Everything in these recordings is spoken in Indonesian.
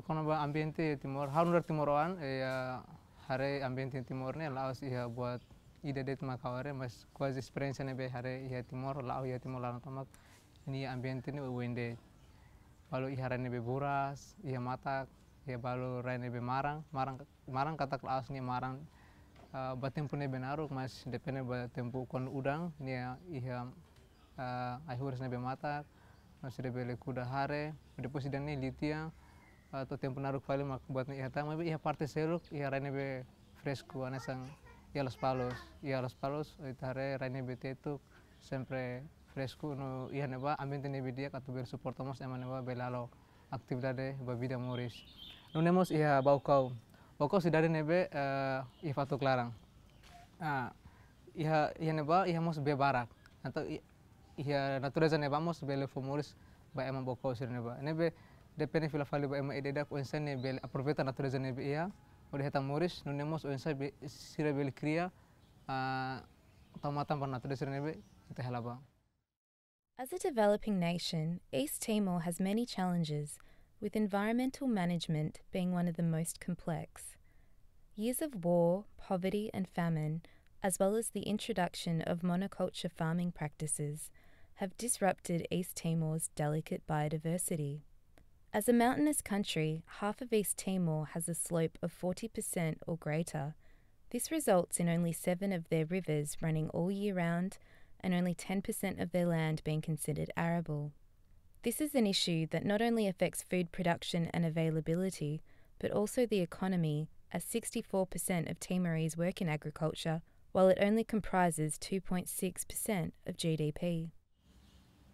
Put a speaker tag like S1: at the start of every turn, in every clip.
S1: kono ba ambiente Timor, harun Timoroan ya hare ambiente Timor ne laos ia buat ide det makaware mas quasi experience ne be hare ia Timor lao ia Timor lao tamak ini ambiente ne wende balu ihara ne be buras ia matak ia balu rai ne be marang katak laos ni marang batempo ne benaruk mas depende batempo kon udang nia ia ai huras ne be matak mas de bele kuda hare depois sidang ne litia atau tempo naruk fale mak buat ni ihata mabe iha parte seluk iha raine be fresco anasang ia los palos itare raine be tetuk sempre fresco no iha neba ambiente ne dia atau ber suportamos emane ba belalo aktividade ba vida moris no nemos iha baukau sidade nebe iha fatuk larang iha neba iha mos be barak atau iha natureza neba mos bele fomoris ba emang baukau sir neba nebe depende fila fali ba ema ededa ko ensan ne bel aproveita natureza ne ia ode heta moris no nemos o ensan be sira bel kria tamatan ba natureza ne be ita halaba.
S2: As a developing nation, East Timor has many challenges, with environmental management being one of the most complex. Years of war, poverty and famine, as well as the introduction of monoculture farming practices, have disrupted East Timor's delicate biodiversity. As a mountainous country, half of East Timor has a slope of 40% or greater. This results in only 7 of their rivers running all year round and only 10% of their land being considered arable. This is an issue that not only affects food production and availability, but also the economy, as 64% of Timorese work in agriculture, while it only comprises 2.6% of GDP.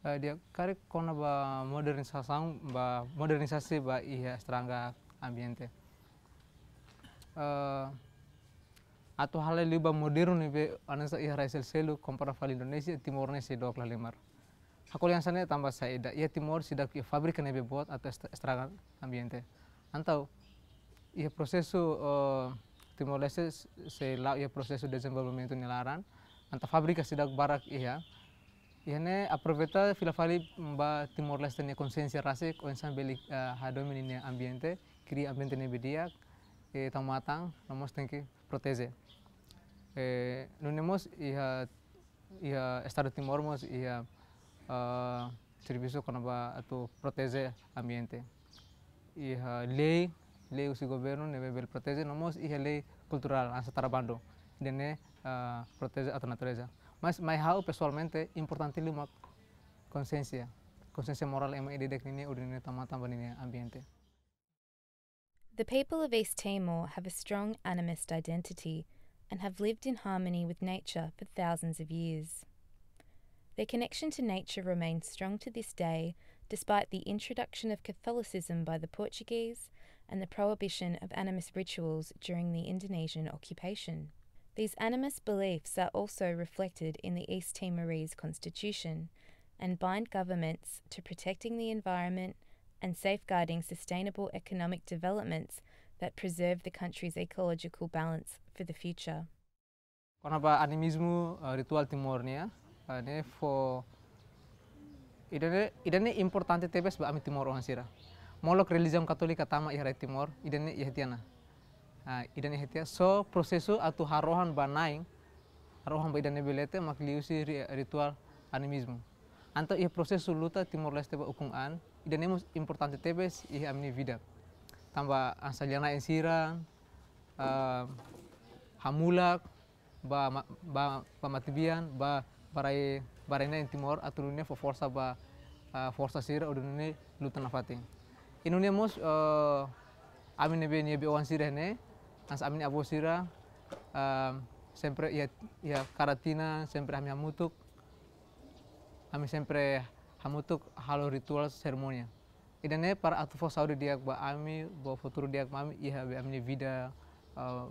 S1: Dia karek kona ba modernisasi ba iha stranga ambiente atau hal liba modern be anasa iha raisel selu compara fal Indonesia Timor Leste dok la lemar hakol yang sana tambah saida ia Timor sidak ia fabrika ne be buat atau stranga ambiente antau ia prosesu Timor Leste se la ia prosesu desenvolvimento nilaran anta fabrika sidak barak iha ne aproveita fila fali ba Timor Leste ne consciência rasik o ensan beli hadomin ne ambiente cria ambiente ne bedia tamatang namos tenki protege no nemos iha estado Timor mos iha serviço kono ba atu protege ambiente iha lei usi governo ne bel protege namos iha lei cultural ansa tarabando dene protege atu natureza. Mas mai hau pessoalmente importante lima consciência moral ema idedek nini udine tamatan banini ambiente.
S2: The people of East Timor have a strong animist identity and have lived in harmony with nature for thousands of years. Their connection to nature remains strong to this day, despite the introduction of Catholicism by the Portuguese and the prohibition of animist rituals during the Indonesian occupation. These animist beliefs are also reflected in the East Timorese constitution and bind governments to protecting the environment and safeguarding sustainable economic developments that preserve the country's ecological balance for the future.
S1: Kono ba animismo ritual Timor ne idane importante tebes ba ami Timor hansira. Molok religion Katolik tama ihara Timor idane ihtiana. Idane ihtia so prosesu atu harohan banaing harohan ba idane belete makliusi ritual animismo. Anto ia prosesu luta Timor Leste ba ukungan idane mus importante tebes iha amni vida. Tamba ansaliana ensira hamulak ba matibian ba barena in Timor aturune fo força ba força sira udune luta nafating. Inune mus amine be ni be wan sira ne ans amine abo sira sempre ia karatina sempre ami hamutuk ami sempre hamutuk halo ritual seremonia. Idane para atu fo saudi diak ba ami bo futuro diak mami iha be amine vida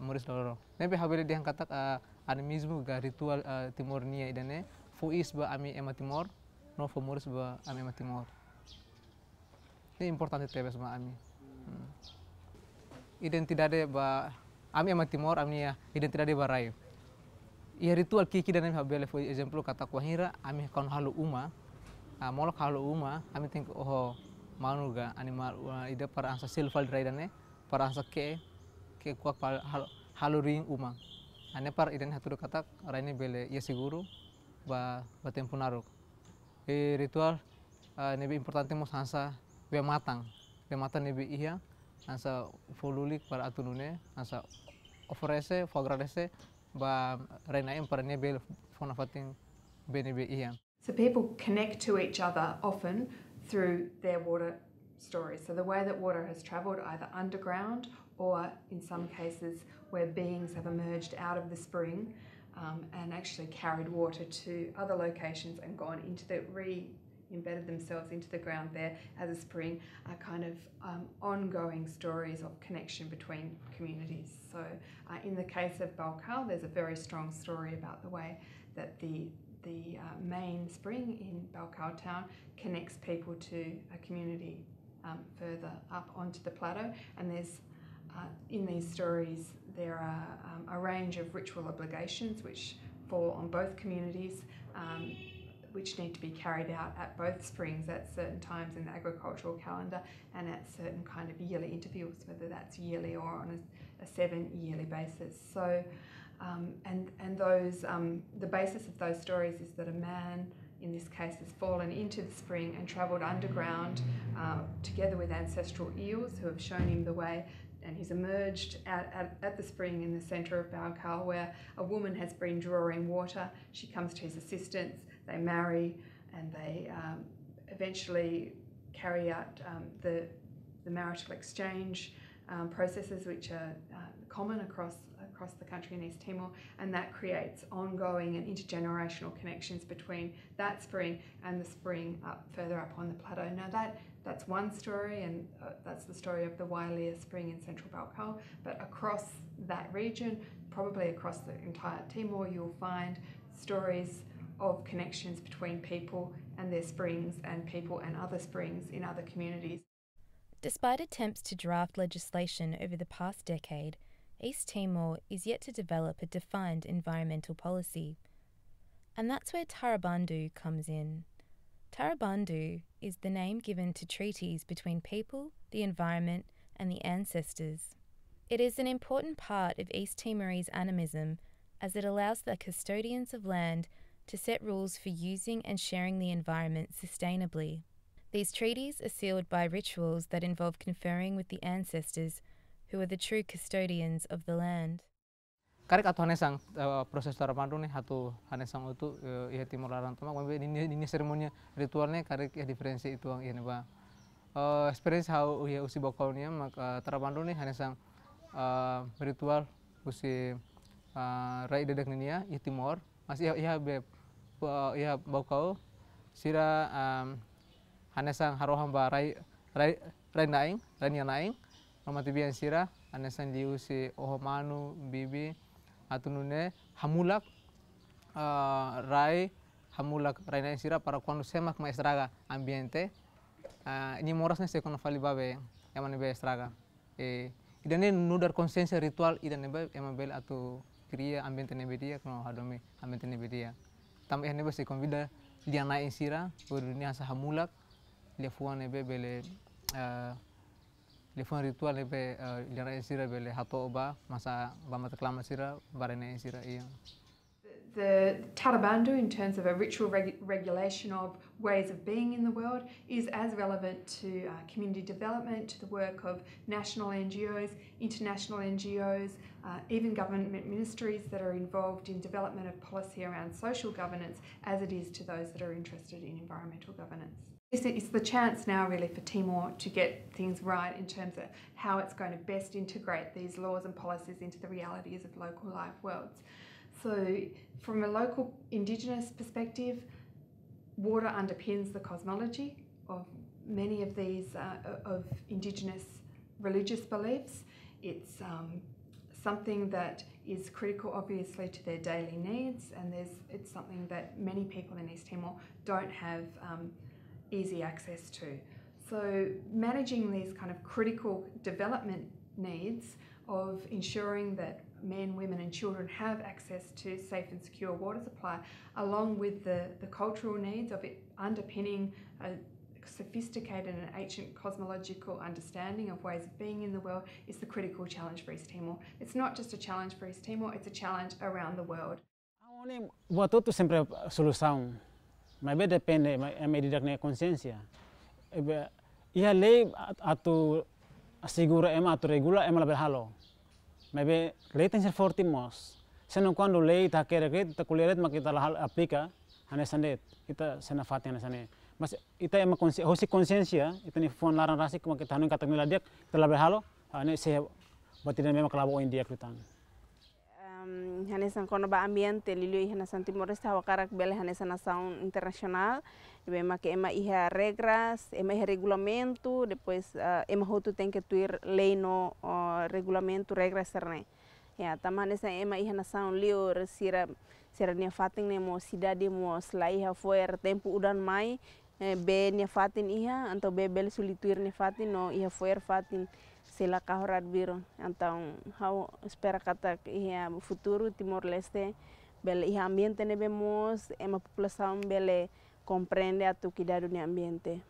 S1: moris loro. Nebe habele diang katak animismo ga ritual Timornia idane fo is ba ami ema Timor no fo moris ba ami ema Timor. Ini importante tebes ba ami. Identidade ba ami ema Timor ami ya identidade ba raio. Ia ritual kiki dane habele fo exemplo katak wahira ami kon halu uma molok halu uma ami think manuga animal ida para ansa silval raidane para ansa ke kuak haluring umang ane par idan haturu katak raine bele ia seguro ba tempo naruk e ritual nebe importante mos ansa be matang nebe ia ansa folulik para atunune ansa oferece fograrese ba rainaim para nebe fona fatin benebe ia.
S3: So people connect to each other often through their water stories. So the way that water has travelled either underground or in some cases where beings have emerged out of the spring and actually carried water to other locations and gone into embedded themselves into the ground there as a spring are kind of ongoing stories of connection between communities. So in the case of Balkal, there's a very strong story about the way that the main spring in Balkal town connects people to a community further up onto the plateau, and there's in these stories there are a range of ritual obligations which fall on both communities, which need to be carried out at both springs at certain times in the agricultural calendar and at certain kind of yearly intervals, whether that's yearly or on a 7-yearly basis. So and those the basis of those stories is that a man in this case has fallen into the spring and travelled underground together with ancestral eels who have shown him the way, and he's emerged at the spring in the centre of Balkal where a woman has been drawing water. She comes to his assistance, they marry, and they eventually carry out the marital exchange processes which are common across the country in East Timor, and that creates ongoing and intergenerational connections between that spring and the spring further up on the plateau. Now that's one story, and that's the story of the Wailia spring in central Balkal, but across that region, probably across the entire Timor, you'll find stories of connections between people and their springs and people and other springs in other communities.
S2: Despite attempts to draft legislation over the past decade, East Timor is yet to develop a defined environmental policy. And that's where Tarabandu comes in. Tarabandu is the name given to treaties between people, the environment, and the ancestors. It is an important part of East Timorese animism as it allows the custodians of land to set rules for using and sharing the environment sustainably. These treaties are sealed by rituals that involve conferring with the ancestors who are the true custodians of the land.
S1: Karek atau hanesang proses Tarabandu nih hatu hanesang itu ia Timor Larang tama ini seremoni ritualnya karek ya diferensi itu ang ini ba experience how ia usi bokau nih maka Tarabandu nih hanesang ritual usi rai dedek nih ya Timor masih ia bokau sira hanesang haroham ba rai naing Nomatibian sira anesan liu si ohomanu bibi atunune hamulak rai na sira para quando semak ma estraga ambiente ni moras ne se kono fali babe yamane be estraga idane nudar consciência ritual idane be yamabel atu cria ambiente ne bedia kono hadome ambiente ne bedia tam ne be se convida liana sira dunia sa hamulak le fuane be bele Lefon ritual lebe liana sira bele hato oba masa bamata klama sira barene sira iya.
S3: The Tarabandu, in terms of a ritual regulation of ways of being in the world, is as relevant to community development, to the work of national NGOs, international NGOs, even government ministries that are involved in development of policy around social governance, as it is to those that are interested in environmental governance. It's the chance now really for Timor to get things right in terms of how it's going to best integrate these laws and policies into the realities of local life worlds. So from a local Indigenous perspective, water underpins the cosmology of many of these of Indigenous religious beliefs. It's something that is critical obviously to their daily needs, and it's something that many people in East Timor don't have easy access to. So managing these kind of critical development needs of ensuring that men, women and children have access to safe and secure water supply, along with the cultural needs of it underpinning a sophisticated and ancient cosmological understanding of ways of being in the world is the critical challenge for East Timor. It's not just a challenge for East Timor, it's a challenge around the world.
S4: Buat itu sempre solução, mas depende a medida que consciência. Ia lei atau assegura atau regula lebih halo. Mas lei tem ser forte mos. Senão quando lei tá querer kita kuliah mak kita hal aplika, hanya sandet kita sena fati hanya sane. Mas ita hosi consciência, ita ni phone larang rasi kuma kita hanu kata ngila dia kita lebih halo, hanya saya batin memang kelabo India kutan.
S5: Hanesan kono ba ambiente lilio hanesan Timor-Leste hawakarak bele hanesan nação internacional ema que ema iha regras ema iha regulamento depois ema hotu tem que tuir lei no regulamento regras serne ya tama hanesan ema iha nação lio sira nia fatin nemo cidade mo sla iha foer tempo udan mai be nia fatin iha anto be bel sulituir nia fatin no iha foer fatin sila kahorad biro então how espera kata ia futuro Timor-Leste bele ia ambiente ne vemos ema população bele compreende a tu cuidado do ambiente.